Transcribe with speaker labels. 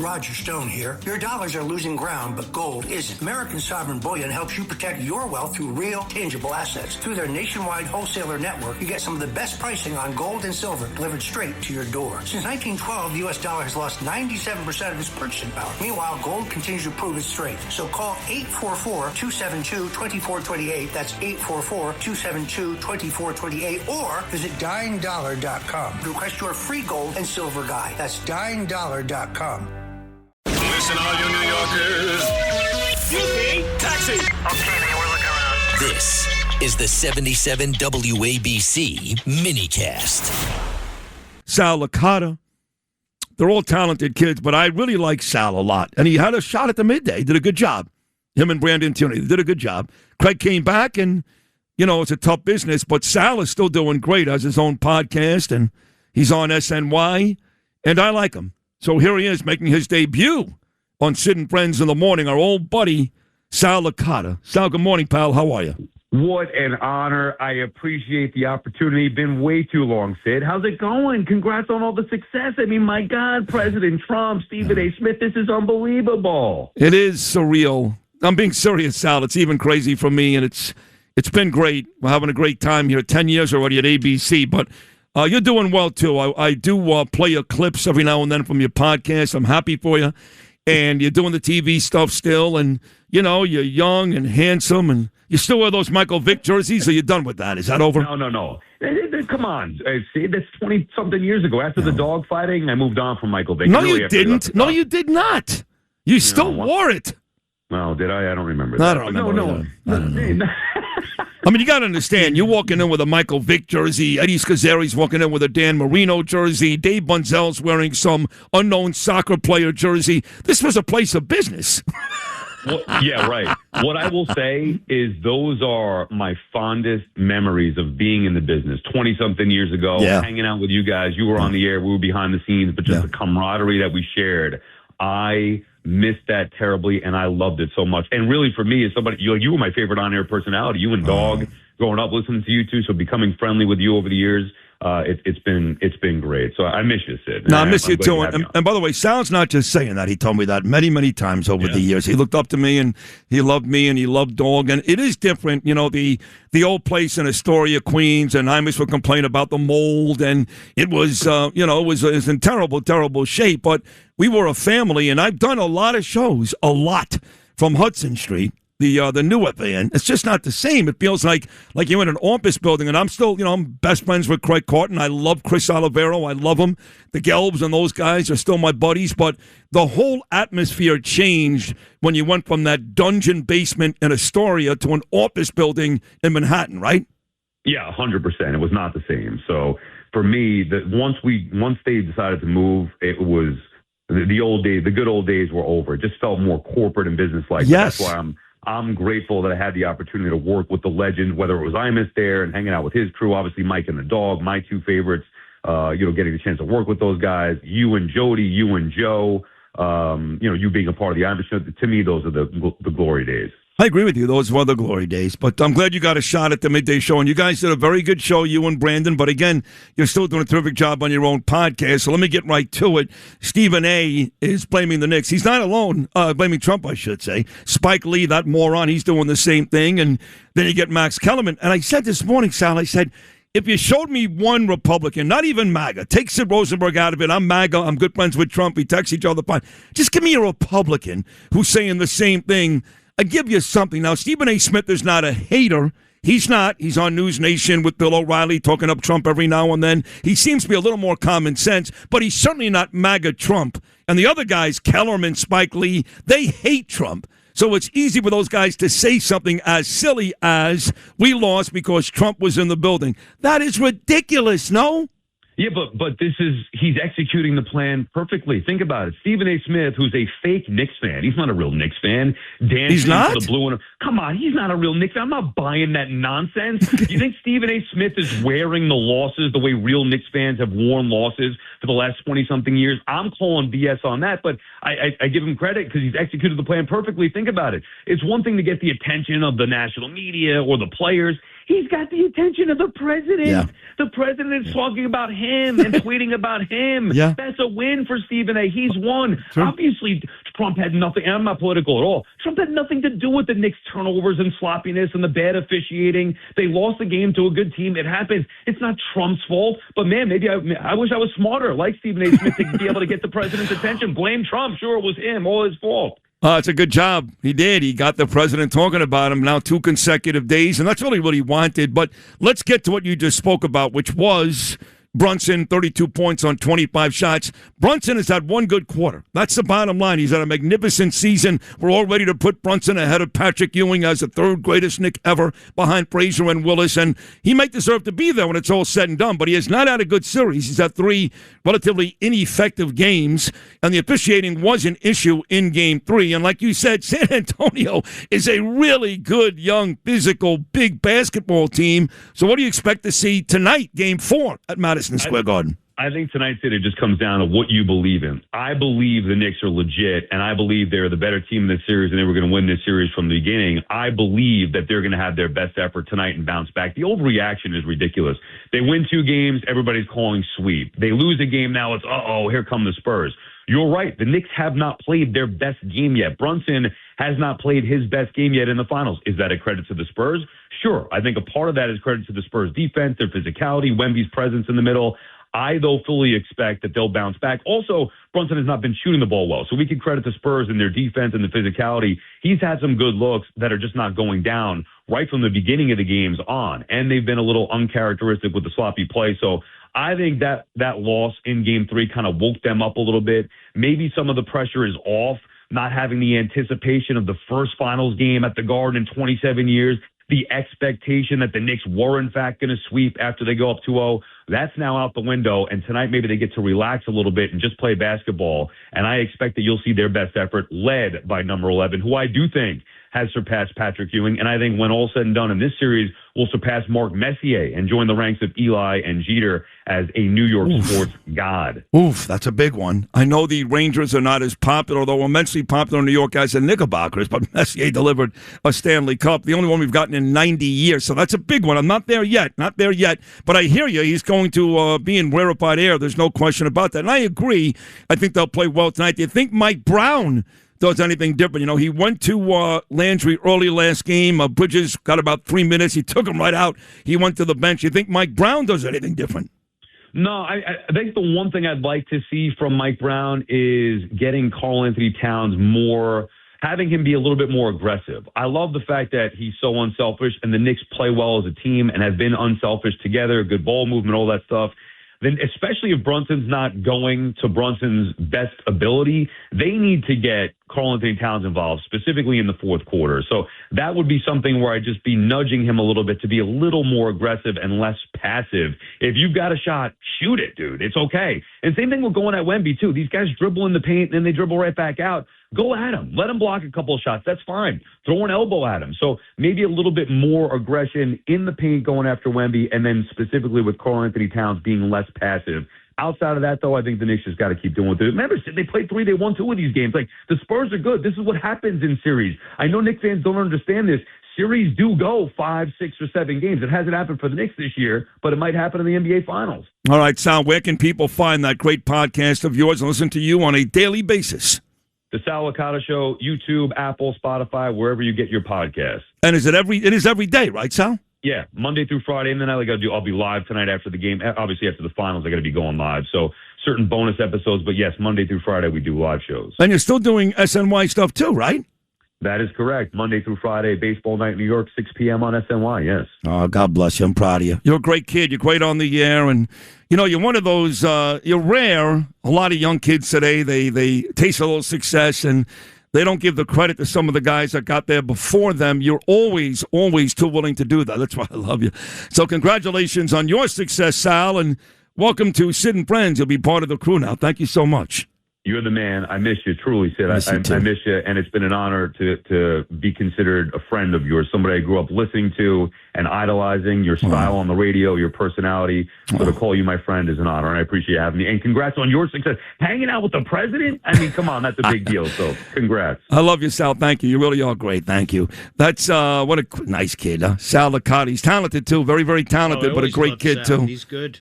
Speaker 1: Roger Stone here. Your dollars are losing ground, but gold isn't. American Sovereign Bullion helps you protect your wealth through real, tangible assets. Through their nationwide wholesaler network, you get some of the best pricing on gold and silver delivered straight to your door. Since 1912, the U.S. dollar has lost 97% of its purchasing power. Meanwhile, gold continues to prove its strength. So call 844-272-2428. That's 844-272-2428. Or visit DyingDollar.com to request your free gold and silver guide. That's DyingDollar.com.
Speaker 2: Listen, all you New Yorkers. Excuse me. Taxi.
Speaker 3: Okay, man, we're looking around.
Speaker 4: This is the 77 WABC minicast.
Speaker 5: Sal Licata. They're all talented kids, but I really like Sal a lot. And he had a shot at the midday. Did a good job. Him and Brandon Tierney did a good job. Craig came back, and, you know, it's a tough business, but Sal is still doing great. Has his own podcast, and he's on SNY, and I like him. So here he is making his debut on Sid Friends in the morning, our old buddy, Sal Licata. Sal, good morning, pal. How are you?
Speaker 6: What an honor. I appreciate the opportunity. Been way too long, Sid. How's it going? Congrats on all the success. I mean, my God, President Trump, Stephen A. Smith, this is unbelievable.
Speaker 5: It is surreal. I'm being serious, Sal. It's even crazy for me, and it's been great. We're having a great time here. 10 years already at ABC, but you're doing well, too. I do play your clips every now and then from your podcast. I'm happy for you. And you're doing the TV stuff still. And, you know, you're young and handsome. And you still wear those Michael Vick jerseys, or you're done with that? Is that over?
Speaker 6: No. Come on. See, that's 20-something years ago. After the dog fighting, I moved on from Michael Vick.
Speaker 5: No, you didn't. No, you did not. You still wore it.
Speaker 6: No, did I? I don't remember that.
Speaker 5: I don't remember. No. I mean, you got to understand, you're walking in with a Michael Vick jersey, Eddie Scazzeri's walking in with a Dan Marino jersey, Dave Bunzel's wearing some unknown soccer player jersey. This was a place of business.
Speaker 6: Well, yeah, right. What I will say is those are my fondest memories of being in the business 20-something years ago, hanging out with you guys. You were on the air, we were behind the scenes, but just the camaraderie that we shared. I missed that terribly, and I loved it so much. And really, for me, as somebody, you were my favorite on-air personality. You and Dog, growing up listening to you two, so becoming friendly with you over the years, it's been great. So I miss you, Sid.
Speaker 5: No, I miss you too. And by the way, Sal's not just saying that. He told me that many, many times over the years. He looked up to me, and he loved me, and he loved Dog. And it is different, you know, the old place in Astoria, Queens, and Imus would complain about the mold, and it was, it was in terrible, terrible shape. But we were a family, and I've done a lot of shows, from Hudson Street. The new WFAN. It's just not the same. It feels like you're in an office building, and I'm still, I'm best friends with Craig Carton. I love Chris Olivero. I love him. The Gelbs and those guys are still my buddies, but the whole atmosphere changed when you went from that dungeon basement in Astoria to an office building in Manhattan, right?
Speaker 6: Yeah, 100%. It was not the same. So for me, once they decided to move, it was the old days. The good old days were over. It just felt more corporate and business-like.
Speaker 5: Yes.
Speaker 6: That's why I'm grateful that I had the opportunity to work with the legend, whether it was Imus there and hanging out with his crew, obviously Mike and the Dog, my two favorites, getting the chance to work with those guys, you and Jody, you and Joe, you being a part of the Imus show. To me, those are the glory days.
Speaker 5: I agree with you. Those were the glory days. But I'm glad you got a shot at the midday show. And you guys did a very good show, you and Brandon. But again, you're still doing a terrific job on your own podcast. So let me get right to it. Stephen A. is blaming the Knicks. He's not alone. Blaming Trump, I should say. Spike Lee, that moron, he's doing the same thing. And then you get Max Kellerman. And I said this morning, Sal, I said, if you showed me one Republican, not even MAGA, take Sid Rosenberg out of it. I'm MAGA. I'm good friends with Trump. We text each other fine. Just give me a Republican who's saying the same thing. I give you something. Now, Stephen A. Smith is not a hater. He's not. He's on News Nation with Bill O'Reilly talking up Trump every now and then. He seems to be a little more common sense, but he's certainly not MAGA Trump. And the other guys, Kellerman, Spike Lee, they hate Trump. So it's easy for those guys to say something as silly as, we lost because Trump was in the building. That is ridiculous, no?
Speaker 6: Yeah, but he's executing the plan perfectly. Think about it. Stephen A. Smith, who's a fake Knicks fan. He's not a real Knicks fan.
Speaker 5: He's not?
Speaker 6: For the blue and come on, he's not a real Knicks fan. I'm not buying that nonsense. You think Stephen A. Smith is wearing the losses the way real Knicks fans have worn losses for the last 20-something years? I'm calling BS on that, but I give him credit because he's executed the plan perfectly. Think about it. It's one thing to get the attention of the national media or the players. He's got the attention of the president.
Speaker 5: Yeah.
Speaker 6: The president is talking about him and tweeting about him.
Speaker 5: Yeah.
Speaker 6: That's a win for Stephen A. He's won.
Speaker 5: True.
Speaker 6: Obviously, Trump had nothing, and I'm not political at all. Trump had nothing to do with the Knicks turnovers and sloppiness and the bad officiating. They lost the game to a good team. It happens. It's not Trump's fault. But, man, maybe I wish I was smarter, like Stephen A. Smith, to be able to get the president's attention. Blame Trump. Sure, it was him. All his fault.
Speaker 5: It's a good job. He did. He got the president talking about him now 2 consecutive days, and that's really what he wanted. But let's get to what you just spoke about, which was Brunson, 32 points on 25 shots. Brunson has had one good quarter. That's the bottom line. He's had a magnificent season. We're all ready to put Brunson ahead of Patrick Ewing as the third greatest Knick ever behind Frazier and Willis, and he might deserve to be there when it's all said and done, but he has not had a good series. He's had 3 relatively ineffective games, and the officiating was an issue in Game 3. And like you said, San Antonio is a really good, young, physical, big basketball team. So what do you expect to see tonight, Game 4 at Madison Square Garden?
Speaker 6: I think tonight's it just comes down to what you believe in. I believe the Knicks are legit, and I believe they're the better team in this series, and they were going to win this series from the beginning. I believe that they're going to have their best effort tonight and bounce back. The overreaction is ridiculous. They win 2 games, everybody's calling sweep. They lose a game, now it's, here come the Spurs. You're right. The Knicks have not played their best game yet. Brunson has not played his best game yet in the finals. Is that a credit to the Spurs? Sure. I think a part of that is credit to the Spurs defense, their physicality, Wemby's presence in the middle. I, though, fully expect that they'll bounce back. Also, Brunson has not been shooting the ball well, so we can credit the Spurs and their defense and the physicality. He's had some good looks that are just not going down right from the beginning of the games on, and they've been a little uncharacteristic with the sloppy play. So I think that loss in Game 3 kind of woke them up a little bit. Maybe some of the pressure is off, not having the anticipation of the first finals game at the Garden in 27 years, the expectation that the Knicks were, in fact, going to sweep after they go up 2-0. That's now out the window, and tonight maybe they get to relax a little bit and just play basketball. And I expect that you'll see their best effort led by number 11, who I do think has surpassed Patrick Ewing. And I think when all said and done in this series, will surpass Mark Messier and join the ranks of Eli and Jeter as a New York sports god.
Speaker 5: Oof, that's a big one. I know the Rangers are not as popular, although immensely popular in New York as the Knickerbockers, but Messier delivered a Stanley Cup, the only one we've gotten in 90 years. So that's a big one. I'm not there yet, but I hear you. He's going to be in rarefied air. There's no question about that. And I agree. I think they'll play well tonight. Do you think Mike Brown does anything different? You know, he went to Landry early last game. Bridges got about 3 minutes. He took him right out. He went to the bench. You think Mike Brown does anything different?
Speaker 6: No, I think the one thing I'd like to see from Mike Brown is getting Karl Anthony Towns more, having him be a little bit more aggressive. I love the fact that he's so unselfish, and the Knicks play well as a team and have been unselfish together, good ball movement, all that stuff. Then especially if Brunson's not going to Brunson's best ability, they need to get Karl Anthony Towns involved, specifically in the fourth quarter. So that would be something where I'd just be nudging him a little bit to be a little more aggressive and less passive. If you've got a shot, shoot it, dude. It's okay. And same thing with going at Wemby, too. These guys dribble in the paint, and then they dribble right back out. Go at him. Let him block a couple of shots. That's fine. Throw an elbow at him. So maybe a little bit more aggression in the paint going after Wemby, and then specifically with Karl Anthony Towns being less passive. Outside of that, though, I think the Knicks just got to keep doing what they do. Remember, they played 3, they won 2 of these games. Like, the Spurs are good. This is what happens in series. I know Knicks fans don't understand this. Series do go 5, 6, or 7 games. It hasn't happened for the Knicks this year, but it might happen in the NBA Finals.
Speaker 5: All right, Sal, where can people find that great podcast of yours and listen to you on a daily basis?
Speaker 6: The Sal Licata Show, YouTube, Apple, Spotify, wherever you get your podcasts.
Speaker 5: And it is every day, right, Sal?
Speaker 6: Yeah, Monday through Friday, and then I'll be live tonight after the game. Obviously, after the finals, I got to be going live. So certain bonus episodes, but yes, Monday through Friday we do live shows.
Speaker 5: And you're still doing SNY stuff too, right?
Speaker 6: That is correct. Monday through Friday, baseball night in New York, 6 p.m. on SNY. Yes.
Speaker 5: Oh, God bless you. I'm proud of you. You're a great kid. You're great on the air, and you're one of those. You're rare. A lot of young kids today, they taste a little success and they don't give the credit to some of the guys that got there before them. You're always too willing to do that. That's why I love you. So congratulations on your success, Sal, and welcome to Sid and Friends. You'll be part of the crew now. Thank you so much.
Speaker 6: You're the man. I miss you, truly, Sid. I miss you, and it's been an honor to be considered a friend of yours, somebody I grew up listening to and idolizing. Your style on the radio, your personality. So to call you my friend is an honor, and I appreciate you having me. And congrats on your success. Hanging out with the president? I mean, come on, that's a big deal, so congrats.
Speaker 5: I love you, Sal. Thank you. You really are great. Thank you. That's what a nice kid, huh? Sal Licata. He's talented, too. Very, very talented, but a great kid,
Speaker 7: Sal.
Speaker 5: too.
Speaker 7: He's good.